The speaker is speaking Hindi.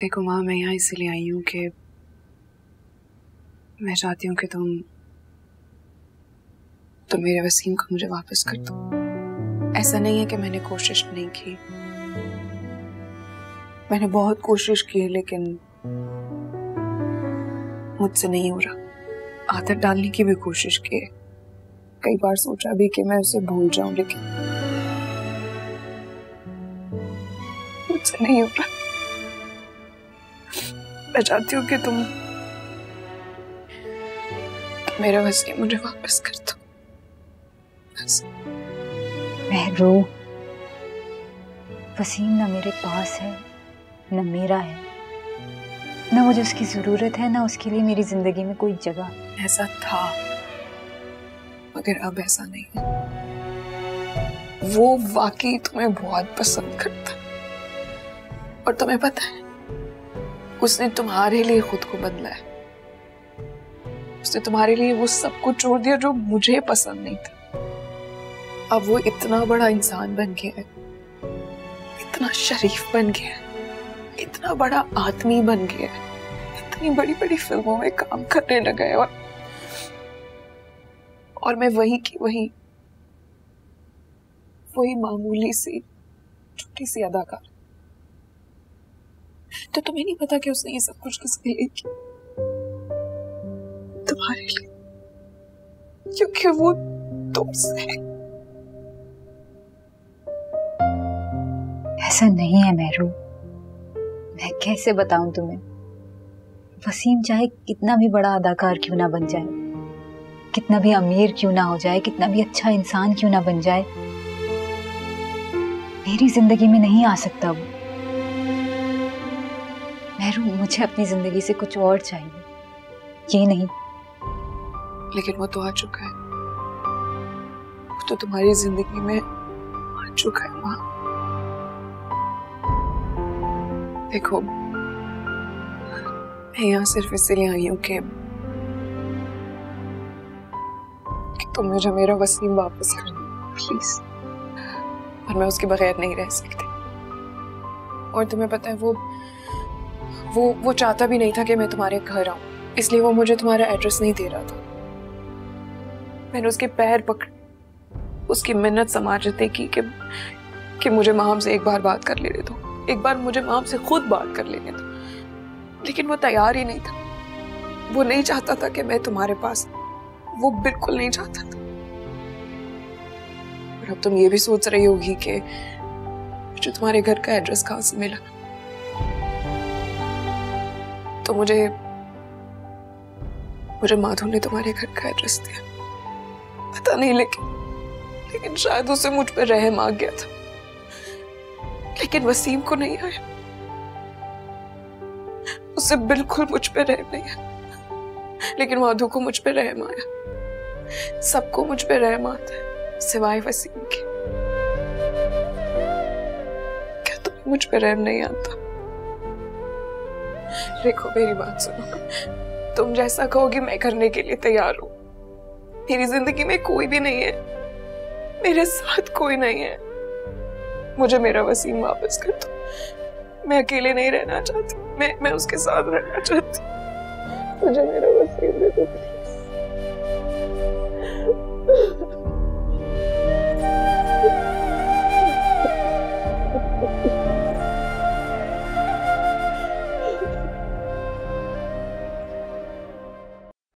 देखो माँ, मैं यहाँ इसलिए आई हूँ कि मैं चाहती हूँ कि तुम मेरे वसीम को मुझे वापस कर दो। ऐसा नहीं है कि मैंने कोशिश नहीं की, मैंने बहुत कोशिश की, लेकिन मुझसे नहीं हो रहा। आदत डालने की भी कोशिश की, कई बार सोचा भी कि मैं उसे भूल जाऊं, लेकिन मुझसे नहीं हो रहा। मैं चाहती हूँ कि तुम मेरे वसीम मुझे वापस कर दो। महरू, वसीम ना मेरे पास है, न मेरा है, न मुझे उसकी जरूरत है, ना उसके लिए मेरी जिंदगी में कोई जगह। ऐसा था मगर अब ऐसा नहीं है। वो वाकई तुम्हें बहुत पसंद करता और तुम्हें पता है उसने तुम्हारे लिए खुद को बदला है। उसने तुम्हारे लिए वो सब कुछ छोड़ दिया जो मुझे पसंद नहीं था। अब वो इतना बड़ा इंसान बन गया है, इतना शरीफ बन गया है, इतना बड़ा आदमी बन गया है, इतनी बड़ी बड़ी फिल्मों में काम करने लगा है और मैं वही की वही मामूली सी छोटी सी अदाकार। तो तुम्हें नहीं पता कि उसने ये सब कुछ किसके लिए किया? तुम्हारे लिए, क्योंकि वो तुमसे। ऐसा नहीं है महरू, मैं कैसे बताऊं तुम्हें। वसीम चाहे कितना भी बड़ा अदाकार क्यों ना बन जाए, कितना भी अमीर क्यों ना हो जाए, कितना भी अच्छा इंसान क्यों ना बन जाए, मेरी जिंदगी में नहीं आ सकता वो। महरू, मुझे अपनी जिंदगी से कुछ और चाहिए, ये नहीं। लेकिन वो तो आ चुका है, वो तो तुम्हारी जिंदगी में आ चुका है माँ। देखो, मैं यहाँ सिर्फ इसलिए आई हूँ कि तुम मुझे मेरा वसीम वापस कर दो प्लीज। और मैं उसके बगैर नहीं रह सकती। और तुम्हें पता है वो चाहता भी नहीं था कि मैं तुम्हारे घर आऊं, इसलिए वो मुझे तुम्हारा एड्रेस नहीं दे रहा था। मैंने उसके पैर पकड़, उसकी मिन्नत समाजते की कि मुझे माम से एक बार बात कर लेने दो, एक बार मुझे माम से खुद बात कर लेने दो, लेकिन वो तैयार ही नहीं था। वो नहीं चाहता था कि मैं तुम्हारे पास, वो बिल्कुल नहीं चाहता था। और अब तुम ये भी सोच रही होगी कि मुझे तुम्हारे घर का एड्रेस कहाँ से मिला। तो मुझे माधु ने तुम्हारे घर का एड्रेस दिया, पता नहीं, लेकिन शायद उसे मुझ पर रहम आ गया था, लेकिन वसीम को नहीं आया। उसे बिल्कुल मुझ पे रहम नहीं आया, लेकिन माधु को मुझ पे रहम आया। सबको मुझ पे रहम आता है सिवाय वसीम के। क्या तुम्हें मुझ पे रहम नहीं आता? देखो मेरी बात सुनो, तुम जैसा कहोगी मैं करने के लिए तैयार हूं। मेरी जिंदगी में कोई भी नहीं है, मेरे साथ कोई नहीं है। मुझे मेरा वसीम वापस कर दो। मैं अकेले नहीं रहना चाहती, मैं उसके साथ रहना चाहती। मुझे मेरा वसीम दे दो प्लीज।